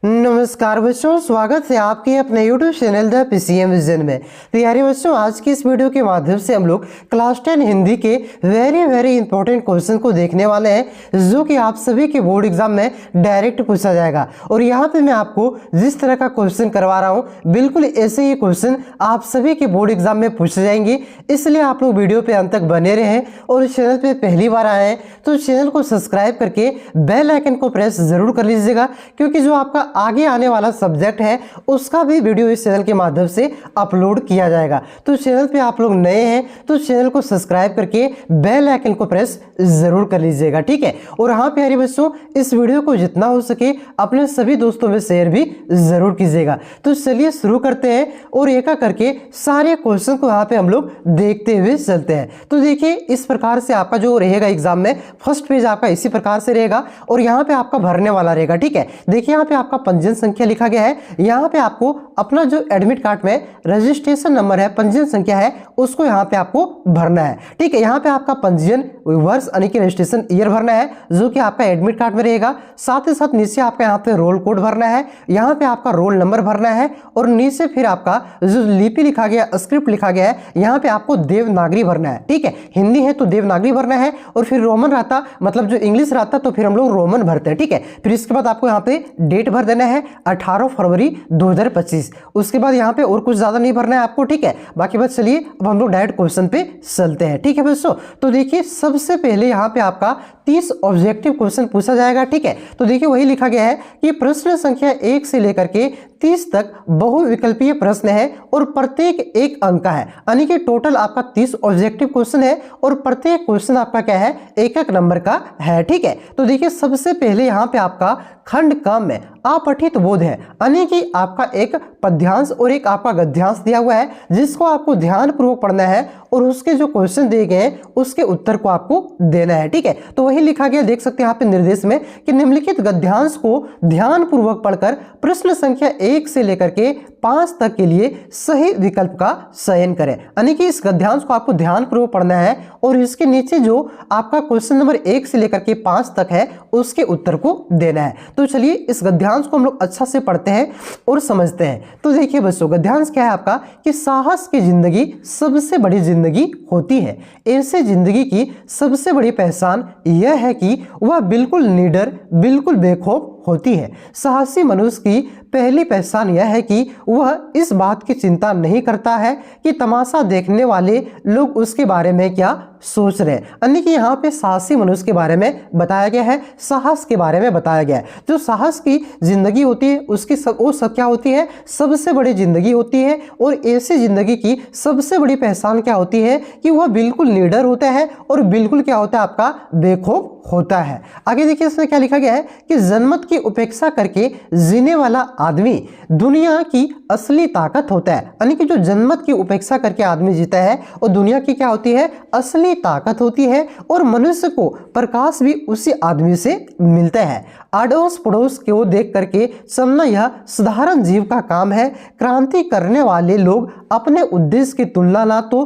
नमस्कार बच्चों, स्वागत है आपके अपने YouTube channel the PCM vision में। तो यारी बच्चों, आज की इस वीडियो के माध्यम से हम लोग क्लास 10 हिंदी के वेरी इंपॉर्टेंट क्वेश्चन को देखने वाले हैं, जो कि आप सभी के बोर्ड एग्जाम में डायरेक्ट पूछा जाएगा। और यहाँ पे मैं आपको जिस तरह का क्वेश्चन करवा रहा हूँ, बिल्कुल ऐसे ही क्वेश्चन आप सभी के बोर्ड एग्जाम में पूछे जाएंगे। इसलिए आप लोग वीडियो पे अंत तक बने रहें और चैनल पे पहली बार आए हैं तो चैनल को सब्सक्राइब करके बेल आइकन को प्रेस जरूर कर लीजिएगा, क्योंकि जो आपका आगे आने वाला सब्जेक्ट है उसका भी वीडियो इस चैनल के माध्यम से अपलोड किया जाएगा। तो चैनल पे आप लोग नए हैं तो चैनल को सब्सक्राइब करके बेल आइकन को प्रेस जरूर कर लीजिएगा, ठीक है। और हाँ प्यारे बच्चों, इस वीडियो को जितना हो सके अपने सभी दोस्तों में शेयर भी जरूर कीजिएगा। तो चलिए शुरू करते हैं और एक करके सारे क्वेश्चन को यहाँ पे हम लोग देखते हुए चलते हैं। तो देखिए, इस प्रकार से आपका जो रहेगा एग्जाम में फर्स्ट पेज आपका इसी प्रकार से रहेगा और यहाँ पे आपका भरने वाला रहेगा, ठीक है। देखिए यहाँ पे आपका पंजीयन संख्या लिखा गया है। यहाँ पे आपको अपना जो एडमिट कार्ड में रजिस्ट्रेशन नंबर है, पंजीयन संख्या है, उसको यहाँ पे आपको भरना है, ठीक है। यहाँ पे आपका पंजीयन वर्ष यानी कि रजिस्ट्रेशन ईयर भरना है, जो कि आपका एडमिट कार्ड में रहेगा। साथ ही साथ नीचे आपका यहाँ पे रोल कोड भरना है, यहाँ पे आपका रोल नंबर भरना है और नीचे फिर आपका जो लिपि लिखा गया, स्क्रिप्ट लिखा गया है, यहाँ पे आपको देवनागरी भरना है, ठीक है। हिंदी है तो देवनागरी भरना है और फिर रोमन रहता, मतलब जो इंग्लिश रहता तो फिर हम लोग रोमन भरते हैं, ठीक है। फिर इसके बाद आपको यहाँ पे डेट भर देना है 18 फरवरी 2025। उसके बाद यहाँ पे और कुछ ज्यादा नहीं भरना है आपको, ठीक है। बाकी बात चलिए अब हम लोग डायरेक्ट क्वेश्चन पे चलते हैं, ठीक है दोस्तों। तो देखिए सबसे पहले यहाँ पे आपका 30 ऑब्जेक्टिव क्वेश्चन पूछा जाएगा, ठीक है। तो देखिए वही लिखा गया है कि प्रश्न संख्या 1 से लेकर के 30 तक बहुविकल्पीय प्रश्न है और प्रत्येक एक अंक का है, यानी कि टोटल आपका 30 ऑब्जेक्टिव क्वेश्चन है और प्रत्येक क्वेश्चन आपका क्या है, एक नंबर का है, ठीक है। तो देखिए सबसे पहले यहाँ पे आपका खंड क में अपठित बोध है, यानी कि आपका एक पद्यांश और एक आपका गद्यांश दिया हुआ है, जिसको आपको ध्यान पूर्वक पढ़ना है और उसके जो क्वेश्चन दिए गए हैं उसके उत्तर को आपको देना है, ठीक है। तो वही लिखा गया, देख सकते हैं यहाँ पे निर्देश में कि निम्नलिखित गद्यांश को ध्यान पूर्वक पढ़कर प्रश्न संख्या 1 से लेकर के 5 तक के लिए सही विकल्प का चयन करें, यानी कि इस गद्यांश को आपको ध्यान पूर्वक पढ़ना है और इसके नीचे जो आपका क्वेश्चन नंबर 1 से लेकर के 5 तक है उसके उत्तर को देना है। तो चलिए इस गद्यांश को हम लोग अच्छा से पढ़ते हैं और समझते हैं। तो देखिए बच्चों, गद्यांश क्या है आपका कि साहस की जिंदगी सबसे बड़ी जिंदगी होती है। ऐसे जिंदगी की सबसे बड़ी पहचान यह है कि वह बिल्कुल निडर, बिल्कुल बेखौफ होती है। साहसी मनुष्य की पहली पहचान यह है कि वह इस बात की चिंता नहीं करता है कि तमाशा देखने वाले लोग उसके बारे में क्या सोच रहे हैं, यानी कि यहाँ पे साहसी मनुष्य के बारे में बताया गया है, साहस के बारे में बताया गया है। जो साहस की जिंदगी होती है उसकी वो सब क्या होती है, सबसे बड़ी जिंदगी होती है। और ऐसी जिंदगी की सबसे बड़ी पहचान क्या होती है कि वह बिल्कुल निडर होता है और बिल्कुल क्या होता है, आपका बेखौफ होता है। आगे देखिए इसमें क्या लिखा गया है कि जनमत की उपेक्षा करके जीने वाला आदमी दुनिया की असली ताकत होता है, यानी कि जो जनमत की उपेक्षा करके आदमी जीता है और दुनिया की क्या होती है, असली ताकत होती है। और मनुष्य को प्रकाश भी उसी आदमी से मिलता है। अड़ोस पड़ोस को देख करके चलना यह साधारण जीव का काम है। क्रांति करने वाले लोग अपने उद्देश्य की तुलना ना तो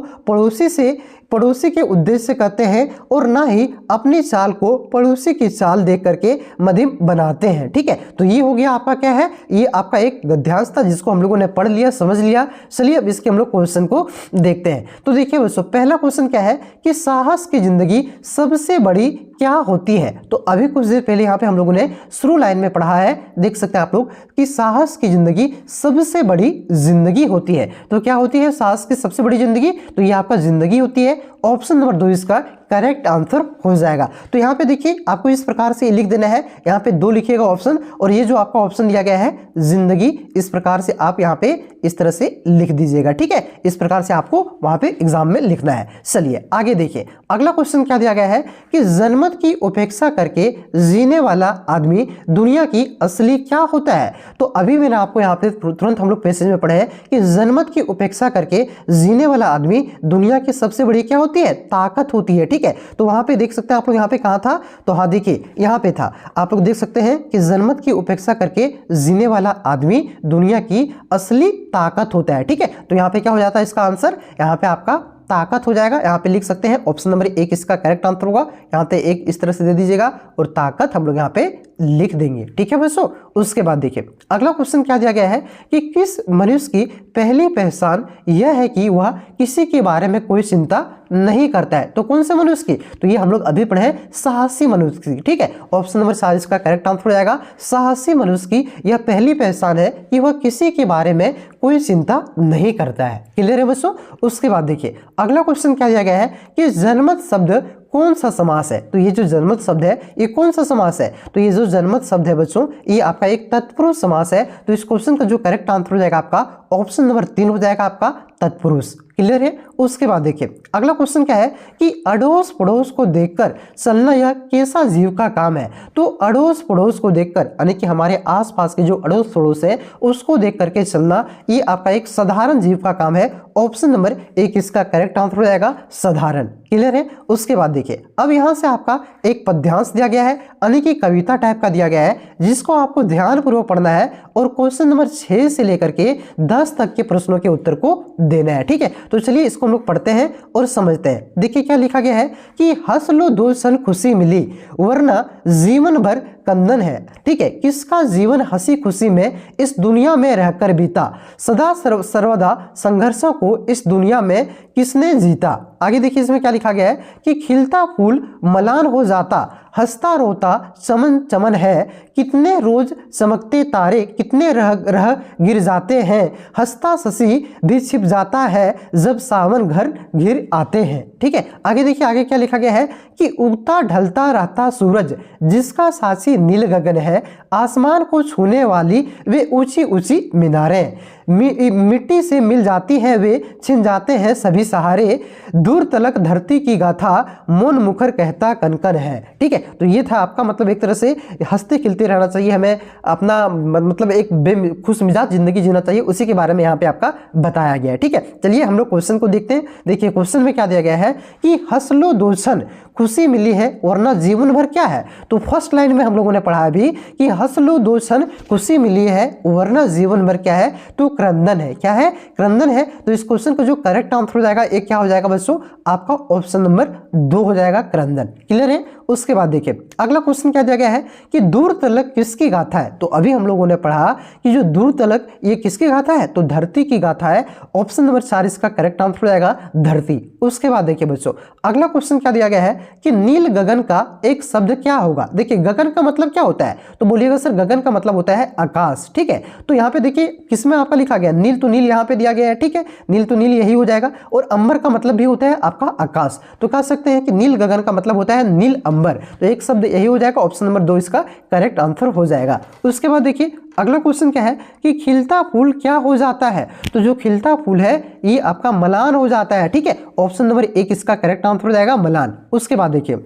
पड़ोसी के उद्देश्य से करते हैं और ना ही अपनी चाल को पड़ोसी की चाल देख करके मध्यम बनाते हैं, ठीक है। तो ये हो गया आपका क्या है, ये आपका एक गद्यांश था जिसको हम लोगों ने पढ़ लिया, समझ लिया। चलिए अब इसके हम लोग क्वेश्चन को देखते हैं। तो देखिए दोस्तों, पहला क्वेश्चन क्या है कि साहस की जिंदगी सबसे बड़ी क्या होती है। तो अभी कुछ देर पहले यहाँ पे हम लोगों ने शुरू लाइन में पढ़ा है, देख सकते हैं आप लोग कि साहस की जिंदगी सबसे बड़ी जिंदगी होती है। तो क्या होती है साहस की सबसे बड़ी जिंदगी, तो ये आपका जिंदगी होती है। ऑप्शन नंबर 2 इसका करेक्ट आंसर हो जाएगा। तो यहाँ पे देखिए आपको इस प्रकार से लिख देना है, यहाँ पे 2 लिखिएगा ऑप्शन, और ये जो आपका ऑप्शन दिया गया है जिंदगी, इस प्रकार से आप यहाँ पे इस तरह से लिख दीजिएगा, ठीक है। इस प्रकार से आपको वहां पे एग्जाम में लिखना है। चलिए आगे देखिए, अगला क्वेश्चन क्या दिया गया है कि जनमत की उपेक्षा करके जीने वाला आदमी दुनिया की असली क्या होता है। तो अभी मैंने आपको यहाँ पे तुरंत हम लोग पैसेज में पढ़े हैं कि जनमत की उपेक्षा करके जीने वाला आदमी दुनिया की सबसे बड़ी क्या होती है, ताकत होती है, ठीक है। तो वहां पे देख सकते हैं आप लोग, यहाँ पे कहाँ था, तो हाँ देखिए यहाँ पे था। आप लोग देख सकते हैं कि जनमत की उपेक्षा करके जीने वाला आदमी दुनिया की असली ताकत होता है, ठीक है। तो यहाँ पे क्या हो जाता है इसका आंसर, यहाँ पे आपका ताकत हो जाएगा। यहाँ पे लिख सकते हैं ऑप्शन नंबर 1 इसका करेक्ट आंसर होगा। यहाँ पे 1 इस तरह से दे दीजिएगा और ताकत हम लोग यहाँ पे लिख देंगे। ठीक है बच्चों, उसके बाद देखिए अगला क्वेश्चन क्या दिया गया है कि किस मनुष्य की पहली पहचान यह है कि वह किसी के बारे में कोई चिंता नहीं करता है। तो कौन से मनुष्य की? तो ये हम लोग अभी पढ़े साहसी मनुष्य की। ठीक है, ऑप्शन नंबर 4 इसका करेक्ट आंसर हो जाएगा। साहसी मनुष्य की यह पहली पहचान है कि वह किसी के बारे में कोई चिंता नहीं करता है। क्लियर है बच्चों? उसके बाद देखिए अगला क्वेश्चन क्या दिया गया है कि जनमत शब्द कौन सा समास है? तो ये जो जनमत शब्द है ये कौन सा समास है? तो ये जो जनमत शब्द है बच्चों ये आपका एक तत्पुरुष समास है। तो इस क्वेश्चन का जो करेक्ट आंसर हो जाएगा आपका ऑप्शन नंबर 3 हो जाएगा आपका तत्पुरुष। क्लियर है? उसके बाद देखिए अगला क्वेश्चन क्या है कि अड़ोस पड़ोस को देखकर चलना यह कैसा जीव का काम है? तो अड़ोस पड़ोस को देखकर यानी कि हमारे आसपास के जो अड़ोस पड़ोस है उसको देख करके चलना ये आपका एक साधारण जीव का काम है। ऑप्शन नंबर 1 इसका करेक्ट आंसर हो जाएगा साधारण। क्लियर है? उसके बाद देखिए अब यहां से आपका एक पद्यांश दिया गया है यानी कि कविता टाइप का दिया गया है जिसको आपको ध्यानपूर्वक पढ़ना है और क्वेश्चन नंबर 6 से लेकर के 10 तक के प्रश्नों के उत्तर को देना है। ठीक है, तो चलिए इसको हम लोग पढ़ते हैं और समझते हैं। देखिए क्या लिखा गया है कि हंस लो दो क्षण खुशी मिली वरना जीवन भर कंदन है। ठीक है, किसका जीवन हंसी खुशी में इस दुनिया में रहकर बीता, सदा सर्वदा संघर्षों को इस दुनिया में किसने जीता। आगे देखिए इसमें क्या लिखा गया है कि खिलता फूल मलान हो जाता, हंसता रोता चमन चमन है, कितने रोज चमकते तारे कितने रह गिर जाते हैं, हंसता शशि भी छिप जाता है जब सावन घर घिर आते हैं। ठीक है, आगे देखिए आगे क्या लिखा गया है कि उगता ढलता रहता सूरज जिसका साक्षी नील गगन है, आसमान को छूने वाली वे ऊंची ऊंची मीनारें, मिट्टी से मिल जाती है वे छिन जाते हैं सभी सहारे, दूर तलक धरती की गाथा मौन मुखर कहता कनकन है। ठीक है, तो ये था आपका मतलब एक तरह से हंसते खिलते रहना चाहिए, हमें अपना मतलब एक खुश मिजाज जिंदगी जीना चाहिए, उसी के बारे में यहाँ पे आपका बताया गया है। ठीक है, चलिए हम लोग क्वेश्चन को देखते हैं। देखिए क्वेश्चन में क्या दिया गया है कि हंस लो दो क्षण खुशी मिली है वरना जीवन भर क्या है। तो फर्स्ट लाइन में हम लोगों ने पढ़ा अभी कि हंस लो दो क्षण खुशी मिली है वरना जीवन भर क्या है, तो क्रंदन है। क्या है? क्रंदन है। तो इस क्वेश्चन का जो करेक्ट आंसर हो जाएगा एक क्या हो जाएगा बच्चों, आपका ऑप्शन नंबर 2 हो जाएगा क्रंदन। क्लियर है? उसके बाद देखिए अगला क्वेश्चन क्या दिया गया है कि दूर तलक किसकी गाथा है। तो अभी हम लोगों ने पढ़ा कि जो दूर तलक ये किसकी गाथा है, तो धरती की गाथा है। ऑप्शन नंबर 4 इसका करेक्ट आंसर हो जाएगा धरती। उसके बाद देखिए बच्चों अगला क्वेश्चन क्या दिया गया है कि नील गगन का एक शब्द क्या होगा। देखिए गगन का मतलब क्या होता है, तो बोलिएगा सर गगन का मतलब होता है आकाश। ठीक है, तो यहाँ पे देखिए किसमें आपका लिखा गया नील, तो नील यहाँ पे दिया गया है। ठीक है, नील तो नील यही हो जाएगा। और अंबर का मतलब भी होता है आपका आकाश, तो कह सकते हैं कि नील गगन का मतलब होता है नील अंबर। तो एक शब्द यही हो जाएगा, ऑप्शन नंबर 2 इसका करेक्ट आंसर हो जाएगा। उसके बाद देखिए अगला क्वेश्चन क्या है कि खिलता फूल क्या हो जाता है। तो जो खिलता फूल है ये आपका मलान हो जाता है। ठीक है, ऑप्शन नंबर 1 इसका करेक्ट आंसर हो जाएगा मलान। उसके बाद देखिए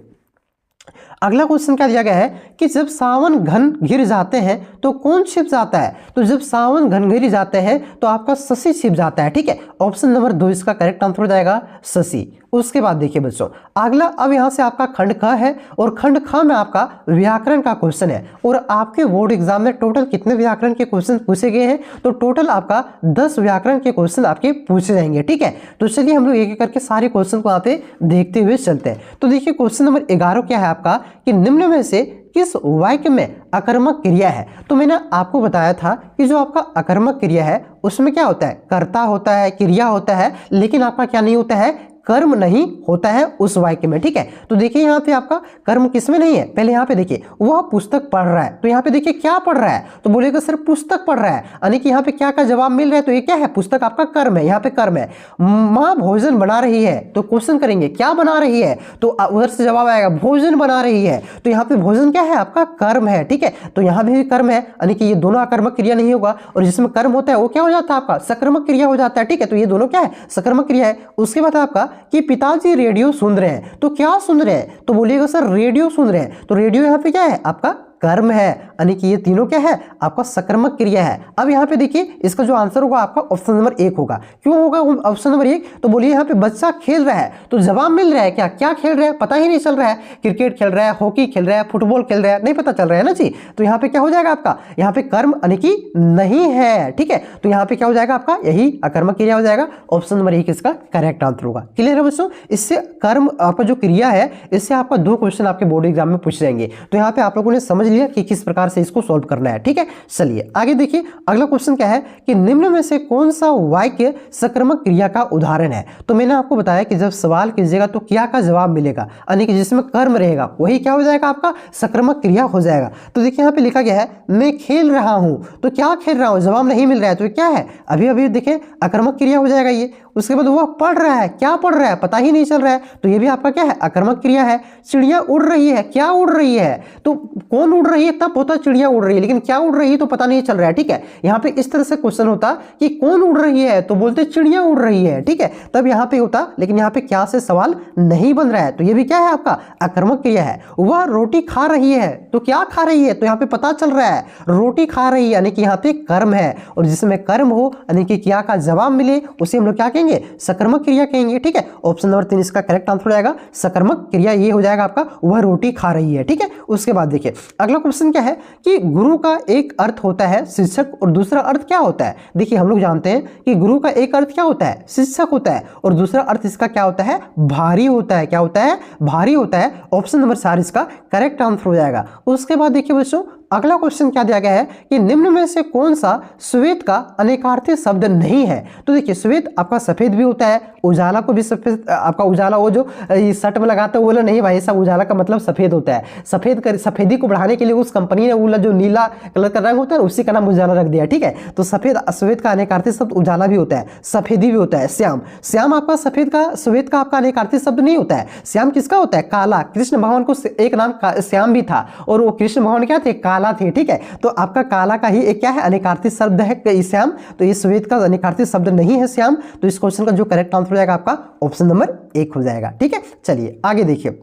अगला क्वेश्चन क्या दिया गया है कि जब सावन घन घिर जाते हैं तो कौन छिप जाता है। तो जब सावन घन घिर जाते हैं तो आपका शशि छिप जाता है। ठीक है, ऑप्शन नंबर 2 इसका करेक्ट आंसर हो जाएगा शशि। उसके बाद देखिए बच्चों अगला अब यहां से आपका खंड ख है और खंड ख में आपका व्याकरण का क्वेश्चन है। और आपके बोर्ड एग्जाम में टोटल कितने व्याकरण के क्वेश्चन पूछे गए हैं, तो टोटल आपका 10 व्याकरण के क्वेश्चन आपके पूछे जाएंगे। ठीक है, तो चलिए हम लोग एक एक करके सारे क्वेश्चन को यहाँ पे देखते हुए चलते हैं। तो देखिए क्वेश्चन नंबर 11 क्या है आपका कि निम्न में से किस वाक्य में अकर्मक क्रिया है। तो मैंने आपको बताया था कि जो आपका अकर्मक क्रिया है उसमें क्या होता है, कर्ता होता है, क्रिया होता है, लेकिन आपका क्या नहीं होता है, कर्म नहीं होता है उस वाक्य में। ठीक है, तो देखिए यहाँ पे आपका कर्म किसमें नहीं है। पहले यहाँ पे देखिए वह पुस्तक पढ़ रहा है, तो यहाँ पे देखिए क्या पढ़ रहा है, तो बोलेगा सर पुस्तक पढ़ रहा है, यानी कि यहाँ पे क्या का जवाब मिल रहा है, तो ये क्या है, पुस्तक आपका कर्म है। यहाँ पे कर्म है। माँ भोजन बना रही है, तो क्वेश्चन करेंगे क्या बना रही है, तो उधर से जवाब आएगा भोजन बना रही है, तो यहाँ पे भोजन क्या है, आपका कर्म है। ठीक है, तो यहाँ भी कर्म है, यानी कि ये दोनों अकर्मक क्रिया नहीं होगा, और जिसमें कर्म होता है वो क्या हो जाता है, आपका सकर्मक क्रिया हो जाता है। ठीक है, तो ये दोनों क्या है, सकर्मक क्रिया है। उसके बाद आपका कि पिताजी रेडियो सुन रहे हैं, तो क्या सुन रहे हैं, तो बोलिएगा सर रेडियो सुन रहे हैं, तो रेडियो यहाँ पे क्या है, आपका कर्म है, यानी कि ये तीनों क्या है, आपका सकर्मक क्रिया है। अब यहाँ पे देखिए इसका जो आंसर होगा आपका ऑप्शन नंबर 1 होगा। क्यों होगा ऑप्शन नंबर 1? तो बोलिए यहाँ पे बच्चा खेल रहा है, तो जवाब मिल रहा है क्या, क्या खेल रहा है पता ही नहीं चल रहा है। क्रिकेट खेल रहा है, हॉकी खेल रहा है, फुटबॉल खेल रहा है, नहीं पता चल रहा है ना जी। तो यहाँ पे क्या हो जाएगा आपका, यहाँ पे कर्म यानी कि नहीं है, ठीक है। तो यहाँ पे क्या हो जाएगा आपका, यही अकर्मक क्रिया हो जाएगा। ऑप्शन नंबर 1 इसका करेक्ट आंसर होगा। क्लियर है बच्चों? इससे कर्म आपका जो क्रिया है, इससे आपका 2 क्वेश्चन आपके बोर्ड एग्जाम में पूछ जाएंगे। तो यहाँ पे आप लोगों ने समझ लिया कि किस प्रकार से इसको सॉल्व करना है, ठीक है। चलिए आगे देखिए, अगला क्वेश्चन क्या है कि निम्न में से कौन सा वाक्य सकर्मक क्रिया का उदाहरण है। तो मैंने आपको बताया कि जब सवाल कीजिएगा तो क्या का जवाब मिलेगा, यानी कि जिसमें कर्म रहेगा वही क्या हो जाएगा, आपका सकर्मक क्रिया हो जाएगा। तो देखिए यहाँ पे लिखा गया है मैं खेल रहा हूं, तो क्या खेल रहा हूं, जवाब नहीं मिल रहा है, तो क्या है, अभी अभी देखिए अकर्मक क्रिया हो जाएगा ये। उसके बाद वह पढ़ रहा है, क्या पढ़ रहा है पता ही नहीं चल रहा है, तो ये भी आपका क्या है, अकर्मक क्रिया है। चिड़िया उड़ रही है, क्या उड़ रही है, तो कौन उड़ रही है तब होता चिड़िया उड़ रही है, लेकिन क्या उड़ रही है तो पता नहीं चल रहा है, ठीक है। यहाँ पे इस तरह से क्वेश्चन होता कि कौन उड़ रही है, तो बोलते चिड़िया उड़ रही है, ठीक है, तब यहाँ पे होता। लेकिन यहाँ पे क्या से सवाल नहीं बन रहा है, तो ये भी क्या है आपका अकर्मक क्रिया है। वह रोटी खा रही है, तो क्या खा रही है, तो यहाँ पे पता चल रहा है रोटी खा रही है, यानी कि यहाँ पे कर्म है, और जिसमें कर्म हो यानी कि क्या का जवाब मिले उसे हम लोग क्या कहेंगे, सकर्मक क्रिया कहेंगे, ठीक है। ऑप्शन नंबर 3 इसका करेक्ट आंसर हो जाएगा, सकर्मक क्रिया ये हो जाएगा आपका, वह रोटी खा रही है, ठीक है। उसके बाद देखिए अगला क्वेश्चन क्या है कि गुरु का एक अर्थ होता है शिक्षक और दूसरा अर्थ क्या होता है। देखिए हम लोग जानते हैं कि गुरु का एक अर्थ क्या होता है, शिक्षक होता है, और दूसरा अर्थ इसका क्या होता है, भारी होता है। क्या होता है, भारी होता है। ऑप्शन नंबर 4 इसका करेक्ट आंसर हो जाएगा। उसके बाद देखिए बच्चों अगला क्वेश्चन क्या दिया गया है कि निम्न में से कौन सा श्वेत का अनेकार्थी शब्द नहीं है। तो देखिए श्वेत आपका सफेद भी होता है, उजाला को भी सफेद, आपका उजाला वो जो शर्ट में लगाते हैं बोला नहीं भाई साहब, उजाला का मतलब सफेद होता है। सफेदी को बढ़ाने के लिए उस कंपनी ने वो जो नीला कलर का रंग होता है उसी का नाम उजाला रख दिया, ठीक है। तो श्वेत का अनेकार्थी शब्द उजाला भी होता है, सफेदी भी होता है। श्याम आपका श्वेत का आपका अनेकार्थी शब्द नहीं होता है। श्याम किसका होता है, काला। कृष्ण भगवान को एक नाम श्याम भी था, और वो कृष्ण भगवान क्या थे, काला थे, ठीक है। तो आपका काला का ही एक क्या है, अनेकार्थी शब्द है श्याम। तो ये श्वेत का अनेकार्थी शब्द नहीं है श्याम। तो इस क्वेश्चन का जो करेक्ट आंसर हो जाएगा आपका ऑप्शन नंबर 1 हो जाएगा, ठीक है। चलिए आगे देखिए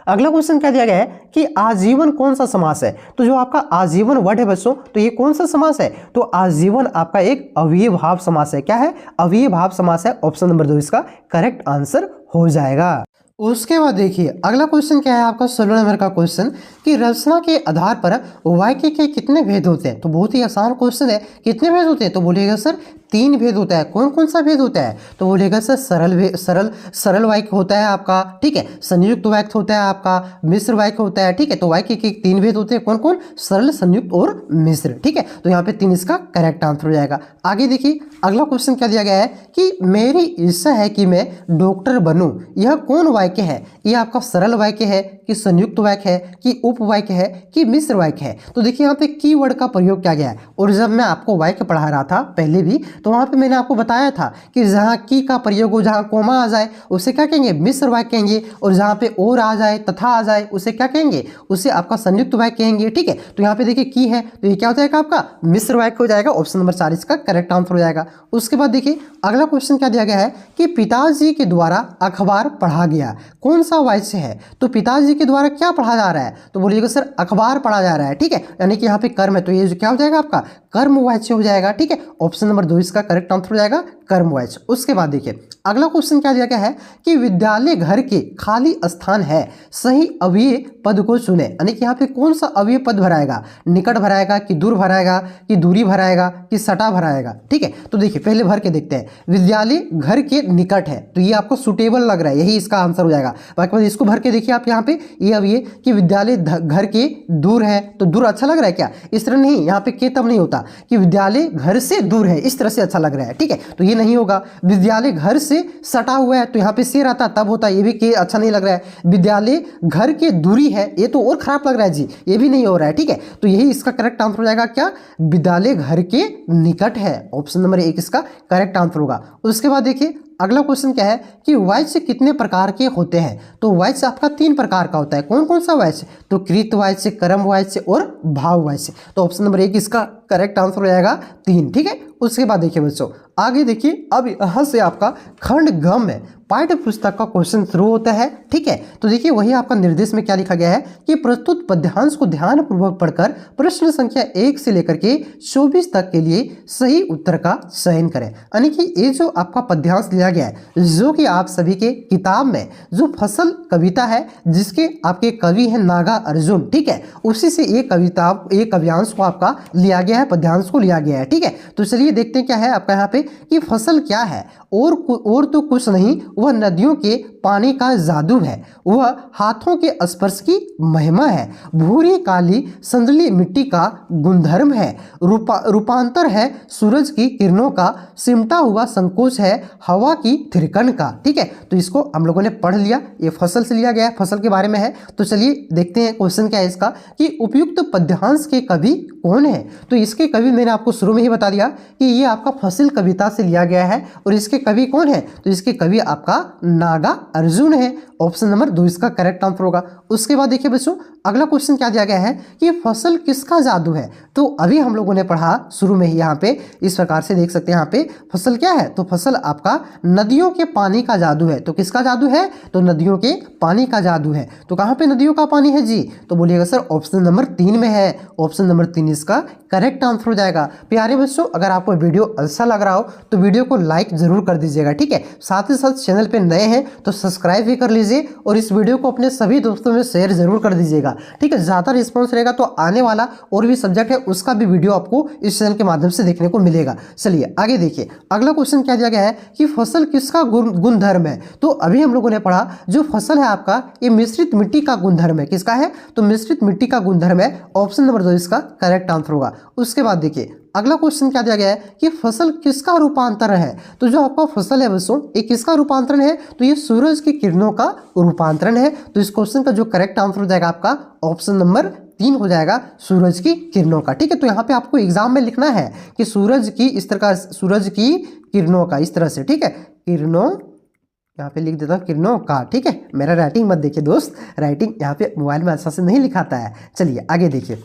अगला क्वेश्चन क्या दिया गया है कि आजीवन कौन सा समास है। तो जो आपका आजीवन वर्ड है बच्चों, तो ये कौन सा समास है, तो आजीवन आपका एक अव्ययभाव समास है। क्या है, अव्ययभाव समास है। ऑप्शन नंबर 2 इसका करेक्ट आंसर हो जाएगा। उसके बाद देखिए अगला क्वेश्चन क्या है आपका 16 नंबर का क्वेश्चन कि रचना के आधार पर वाक्य के कितने भेद होते हैं। तो बहुत ही आसान क्वेश्चन है, कितने भेद होते हैं, तो बोलिएगा सर 3 भेद होता है। कौन कौन सा भेद होता है, तो बोलेगा सर सरल वाक्य होता है आपका, ठीक है, संयुक्त वाक्य होता है आपका, मिश्र वाक्य होता है, ठीक है। तो वाक्य के 3 भेद होते हैं, कौन कौन, सरल, संयुक्त और मिश्र, ठीक है। तो यहाँ पे 3 इसका करेक्ट आंसर हो जाएगा। आगे देखिए अगला क्वेश्चन क्या दिया गया है कि मेरी इच्छा है कि मैं डॉक्टर बनूं, यह कौन वाक्य है, ये आपका सरल वाक्य है कि संयुक्त वाक्य है कि उपवाक्य है कि मिश्र वाक्य है। तो देखिए यहाँ पे कीवर्ड का प्रयोग किया गया है, और जब मैं आपको वाक्य पढ़ा रहा था पहले भी, तो वहाँ पे मैंने आपको बताया था कि जहाँ की का प्रयोग हो, जहाँ कोमा आ जाए उसे क्या कहेंगे, मिश्र वाक्य कहेंगे, और जहाँ पे और आ जाए, तथा आ जाए, उसे क्या कहेंगे, उसे आपका संयुक्त वाक्य कहेंगे, ठीक है। तो यहाँ पे देखिए की है, तो ये क्या हो जाएगा आपका मिश्र वाक्य हो जाएगा। ऑप्शन नंबर 4 इसका करेक्ट आंसर हो जाएगा। उसके बाद देखिए अगला क्वेश्चन क्या दिया गया है कि पिताजी के द्वारा अखबार पढ़ा गया, कौन सा वाक्य है। तो पिताजी के द्वारा क्या पढ़ा जा रहा है, तो बोलिएगा सर अखबार पढ़ा जा रहा है, ठीक है, यानी कि यहाँ पे कर्म है, तो ये क्या हो जाएगा आपका कर्म वाच्य हो जाएगा, ठीक है। ऑप्शन नंबर 2 इसका करेक्ट आंसर हो जाएगा कर्म वाच्य। उसके बाद देखिए अगला क्वेश्चन क्या दिया गया है कि विद्यालय घर के खाली स्थान है, सही अव्यय पद को चुने, यानी कि यहाँ पे कौन सा अव्यय पद भराएगा, निकट भराएगा कि दूर भराएगा कि दूरी भराएगा कि सटा भराएगा, ठीक है। तो देखिए पहले भर के देखते हैं, विद्यालय घर के निकट है, तो ये आपको सुटेबल लग रहा है, यही इसका आंसर हो जाएगा। बाकी इसको भर के देखिए आप यहाँ पे ये अव्यय कि विद्यालय घर के दूर है, तो दूर अच्छा लग रहा है क्या, इस तरह नहीं, यहाँ पे के तब नहीं होता कि विद्यालय घर से दूर है, इस तरह से अच्छा लग रहा है, ठीक है। तो ये नहीं होगा। विद्यालय घर से सटा हुआ है, तो यहाँ पे से रहता तब होता, ये भी के अच्छा नहीं लग रहा है। विद्यालय घर के दूरी है, ये तो और खराब लग रहा है जी, ये भी नहीं हो रहा है, ठीक है। तो यही इसका करेक्ट आंसर हो जाएगा क्या, विद्यालय घर के निकट है। ऑप्शन नंबर 1 इसका करेक्ट आंसर होगा। उसके बाद देखिए अगला क्वेश्चन क्या है कि वाच्य कितने प्रकार के होते हैं। तो वाच्य आपका 3 प्रकार का होता है। कौन कौन सा वाच्य, तो कृत वाच्य, कर्म वाच्य और भाव वाच्य। तो ऑप्शन नंबर 1 इसका करेक्ट आंसर हो जाएगा 3, ठीक है। उसके बाद देखिए बच्चों आगे देखिए, अब यहाँ से आपका खंड ग में पाठ्य पुस्तक का क्वेश्चन शुरू होता है। ठीक है, तो देखिए वही आपका निर्देश में क्या लिखा गया है कि प्रस्तुत पद्यांश को ध्यानपूर्वक पढ़कर प्रश्न संख्या 1 से लेकर के 24 तक के लिए सही उत्तर का चयन करें। यानी कि ये जो आपका पद्यांश दिया गया है, जो कि आप सभी के किताब में जो फसल कविता है जिसके आपके कवि हैं नागा अर्जुन, ठीक है, उसी से ये कविता, ये काव्यांश को आपका लिया गया है, पद्यांश को लिया गया है। ठीक है, तो चलिए देखते हैं क्या है आपका यहाँ पे कि फसल क्या है, और तो कुछ नहीं, वह नदियों के पानी का जादू है, वह हाथों के स्पर्श की महिमा है, भूरी काली संदली मिट्टी का गुणधर्म है, रूपांतर है सूरज की किरणों का, सिमटा हुआ संकोच है हवा की थिरकन का। ठीक है, तो इसको हम लोगों ने पढ़ लिया, ये फसल से लिया गया है, फसल के बारे में है। तो चलिए देखते हैं क्वेश्चन क्या है इसका कि उपयुक्त पद्यांश के कवि कौन है। तो इसके कवि मैंने आपको शुरू में ही बता दिया कि ये आपका फसल कविता से लिया गया है, और इसके कवि कौन है, तो इसके कवि आपका नागा अर्जुन है। ऑप्शन नंबर 2 इसका करेक्ट आंसर होगा। उसके बाद देखिए बच्चों अगला क्वेश्चन क्या दिया गया है कि फसल किसका जादू है। तो अभी हम लोगों ने पढ़ा शुरू में ही, यहाँ पे इस प्रकार से देख सकते हैं, यहाँ पे फसल क्या है, तो फसल आपका नदियों के पानी का जादू है। तो किसका जादू है, तो नदियों के पानी का जादू है। तो कहाँ पे नदियों का पानी है जी, तो बोलिएगा सर ऑप्शन नंबर 3 में है। ऑप्शन नंबर 3 इसका करेक्ट आंसर हो जाएगा। प्यारे बच्चों अगर आपको वीडियो अच्छा लग रहा हो तो वीडियो को लाइक जरूर कर दीजिएगा। ठीक है, साथ ही साथ चैनल पे नए हैं तो सब्सक्राइब भी कर लीजिए, और इस वीडियो को अपने सभी दोस्तों में शेयर जरूर कर दीजिएगा। ठीक है, ज़्यादा रिस्पॉन्स रहेगा तो आने वाला और भी सब्जेक्ट है उसका भी वीडियो आपको इस चैनल के माध्यम से देखने को मिलेगा। चलिए आगे देखिए, अगला क्वेश्चन क्या दिया गया है कि फसल किसका गुणधर्म है। तो अभी हम लोगों ने पढ़ा जो फसल है आपका ये मिश्रित मिट्टी का गुणधर्म है। किसका है, तो मिश्रित मिट्टी का गुणधर्म है। ऑप्शन नंबर 2 इसका करेक्ट आंसर होगा। उसके बाद देखिए अगला क्वेश्चन क्या दिया गया है कि फसल किसका रूपांतरण है। तो जो आपका फसल है बच्चों ये किसका रूपांतरण है, तो ये सूरज की किरणों का रूपांतरण है। तो इस क्वेश्चन का जो करेक्ट आंसर हो जाएगा आपका ऑप्शन नंबर 3 हो जाएगा, सूरज की किरणों का। ठीक है, तो यहाँ पे आपको एग्जाम में लिखना है कि सूरज की इस तरह का, सूरज की किरणों का इस तरह से। ठीक है, किरणों, यहाँ पे लिख देता हूँ किरणों का। ठीक है, मेरा राइटिंग मत देखिए दोस्त, राइटिंग यहाँ पे मोबाइल में अच्छा से नहीं लिखाता है। चलिए आगे देखिए,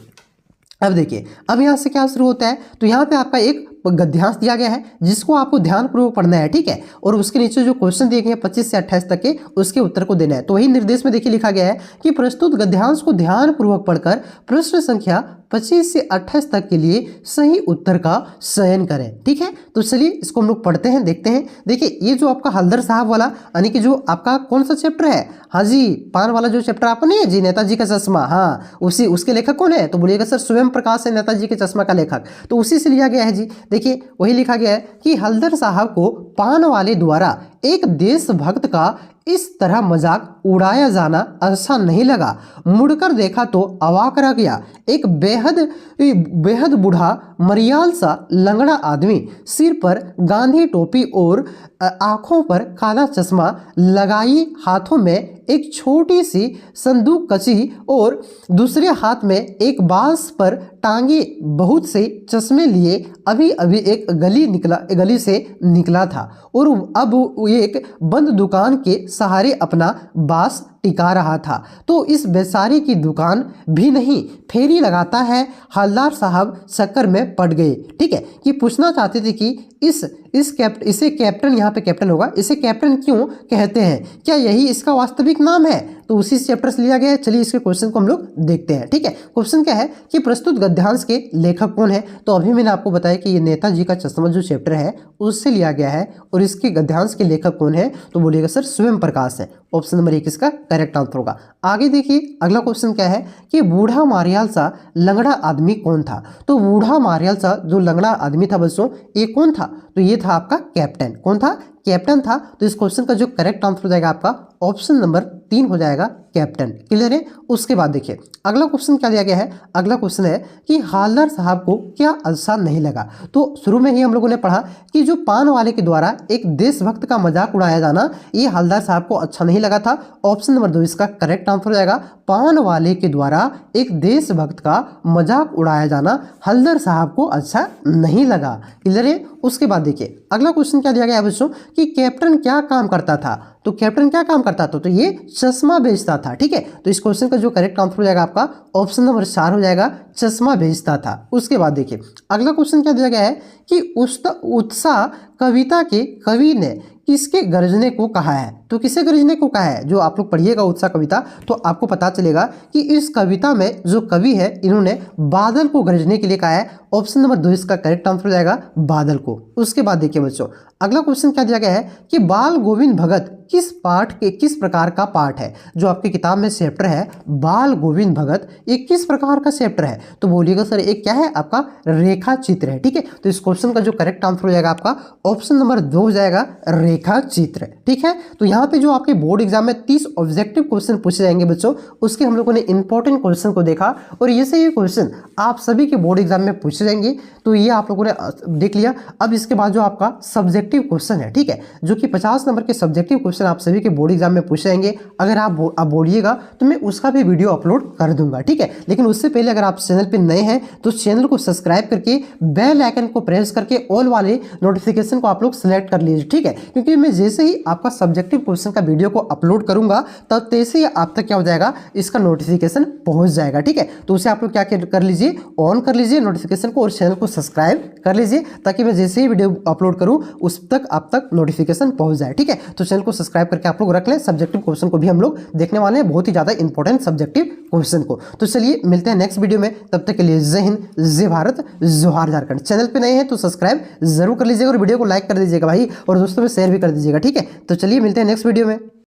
अब देखिए अब यहाँ से क्या शुरू होता है, तो यहाँ पे आपका एक गद्यांश दिया गया है जिसको आपको ध्यानपूर्वक पढ़ना है। ठीक है, और उसके नीचे जो क्वेश्चन दिए गए हैं 25 से 28 तक के, उसके उत्तर को देना है। तो वही निर्देश में देखिए लिखा गया है कि प्रस्तुत गद्यांश को ध्यानपूर्वक पढ़कर प्रश्न संख्या 25 से 28 तक के लिए सही उत्तर का चयन करें। ठीक है, तो चलिए इसको हम लोग पढ़ते हैं, देखते हैं। देखिए ये जो आपका हल्दर साहब वाला यानी कि जो आपका कौन सा चैप्टर है, हाँ जी पान वाला जो चैप्टर आपको नहीं है जी, नेताजी का चश्मा, हाँ उसी, उसके लेखक कौन है, तो बोलिएगा सर स्वयं प्रकाश है नेताजी के चश्मा का लेखक। तो उसी से लिया गया है जी। देखिए वही लिखा गया है कि हल्दर साहब को पान वाले द्वारा एक देशभक्त का इस तरह मजाक उड़ाया जाना अच्छा नहीं लगा। मुड़कर देखा तो अवाक रह गया। एक बेहद बूढ़ा मरियाल सा लंगड़ा आदमी, सिर पर गांधी टोपी और आंखों पर काला चश्मा लगाई, हाथों में एक छोटी सी संदूक कची और दूसरे हाथ में एक बांस पर टांगे बहुत से चश्मे लिए अभी अभी एक गली से निकला था, और अब एक बंद दुकान के सहारे अपना बांस टिका रहा था। तो इस बेचारे की दुकान भी नहीं, फेरी लगाता है। हलदार साहब चक्कर में पड़ गए। ठीक है, कि पूछना चाहते थे कि इसे कैप्टन, यहाँ पे कैप्टन होगा, इसे कैप्टन क्यों कहते हैं, क्या यही इसका वास्तविक नाम है। तो उसी चैप्टर से लिया गया है। चलिए इसके क्वेश्चन को हम लोग देखते हैं। ठीक है, क्वेश्चन क्या है कि प्रस्तुत गद्यांश के लेखक कौन है। तो अभी मैंने आपको बताया कि ये नेताजी का चश्मा जो चैप्टर है उससे लिया गया है, और इसके गद्यांश के लेखक कौन है, तो बोलिएगा सर स्वयं प्रकाश है। ऑप्शन नंबर 1 इसका करेक्ट आंसर होगा। आगे देखिए अगला क्वेश्चन क्या है कि बूढ़ा मारियाल सा लंगड़ा आदमी कौन था। तो बूढ़ा मारियाल सा जो लंगड़ा आदमी था बच्चों ये कौन था, तो ये था आपका कैप्टन। कौन था, कैप्टन था। तो इस क्वेश्चन का जो करेक्ट आंसर हो जाएगा आपका ऑप्शन नंबर 3 हो जाएगा, कैप्टन। क्लियर है। उसके बाद देखिए अगला क्वेश्चन क्या दिया गया है। अगला क्वेश्चन है कि हवलदार साहब को क्या अच्छा नहीं लगा। तो शुरू में ही हम लोगों ने पढ़ा कि जो पान वाले के द्वारा एक देशभक्त का मजाक उड़ाया जाना ये हवलदार साहब को अच्छा नहीं लगा था। ऑप्शन नंबर 2 इसका करेक्ट आंसर हो जाएगा, पान वाले के द्वारा एक देशभक्त का मजाक उड़ाया जाना हवलदार साहब को अच्छा नहीं लगा। क्लियर है। उसके बाद देखिए अगला क्वेश्चन क्या दिया गया है बच्चों कि कैप्टन क्या काम करता था। तो कैप्टन क्या काम करता था, तो ये चश्मा बेचता था। ठीक है, तो इस क्वेश्चन का जो करेक्ट आंसर हो जाएगा आपका ऑप्शन नंबर 4 हो जाएगा, चश्मा बेचता था। उसके बाद देखिए अगला क्वेश्चन क्या दिया गया है कि उत्साह कविता के कवि ने किसके गरजने को कहा है। तो किसे गरजने को कहा है, जो आप लोग पढ़िएगा उत्साह कविता तो आपको पता चलेगा कि इस कविता में जो कवि है इन्होंने बादल को गरजने के लिए कहा है। ऑप्शन नंबर 2 इसका करेक्ट आंसर हो जाएगा बादल को। उसके बाद देखिए बच्चों अगला क्वेश्चन क्या दिया गया है कि बाल गोविंद भगत किस प्रकार का पाठ है। जो आपकी किताब में चैप्टर है बाल गोविंद भगत, ये किस प्रकार का चैप्टर है, तो बोलिएगा सर एक क्या है आपका रेखा चित्र है। ठीक है, तो इस क्वेश्चन का जो करेक्ट आंसर हो जाएगा आपका ऑप्शन नंबर 2 हो जाएगा रेखा चित्र। ठीक है, तो यहाँ पे जो आपके बोर्ड एग्जाम में 30 ऑब्जेक्टिव क्वेश्चन पूछे जाएंगे बच्चों, उसके हम लोगों ने इंपॉर्टेंट क्वेश्चन को देखा और ये से ये क्वेश्चन आप सभी के बोर्ड एग्जाम में पूछे जाएंगे। तो ये आप लोगों ने देख लिया। अब इसके बाद जो आपका सब्जेक्टिव क्वेश्चन है, ठीक है, जो कि 50 नंबर के सब्जेक्टिव क्वेश्चन आप सभी के बोर्ड एग्जाम में पूछे जाएंगे। अगर आप बोलिएगा तो मैं उसका भी वीडियो अपलोड कर दूंगा। ठीक है, लेकिन उससे पहले अगर आप चैनल पे नए हैं तो चैनल को सब्सक्राइब करके बेल आइकन को प्रेस करके ऑल वाले नोटिफिकेशन को आप लोग सिलेक्ट कर लीजिए। ठीक है, क्योंकि मैं जैसे ही आपका सब्जेक्टिव क्वेश्चन का वीडियो को अपलोड करूंगा तब तैसे ही आप तक क्या हो जाएगा, इसका नोटिफिकेशन पहुंच जाएगा। ठीक है, तो उसे आप लोग क्या कर लीजिए, ऑन कर लीजिए नोटिफिकेशन को और चैनल को सब्सक्राइब कर लीजिए ताकि मैं जैसे ही वीडियो अपलोड करूं उस तक आप तक नोटिफिकेशन पहुंच जाए। ठीक है, तो चैनल को सब्सक्राइब करके आप लोग रख लें। सब्जेक्टिव क्वेश्चन को भी हम लोग देखने वाले हैं, बहुत ही ज्यादा इंपॉर्टेंट सब्जेक्टिव क्वेश्चन को। तो चलिए मिलते हैं नेक्स्ट वीडियो में, तब तक के लिए जय हिंद, जय भारत, जोहार झारखंड। चैनल पे नए हैं तो सब्सक्राइब जरूर कर लीजिएगा और वीडियो को लाइक कर दीजिएगा भाई, और दोस्तों में शेयर भी कर दीजिएगा। ठीक है, तो चलिए मिलते हैं नेक्स्ट वीडियो में।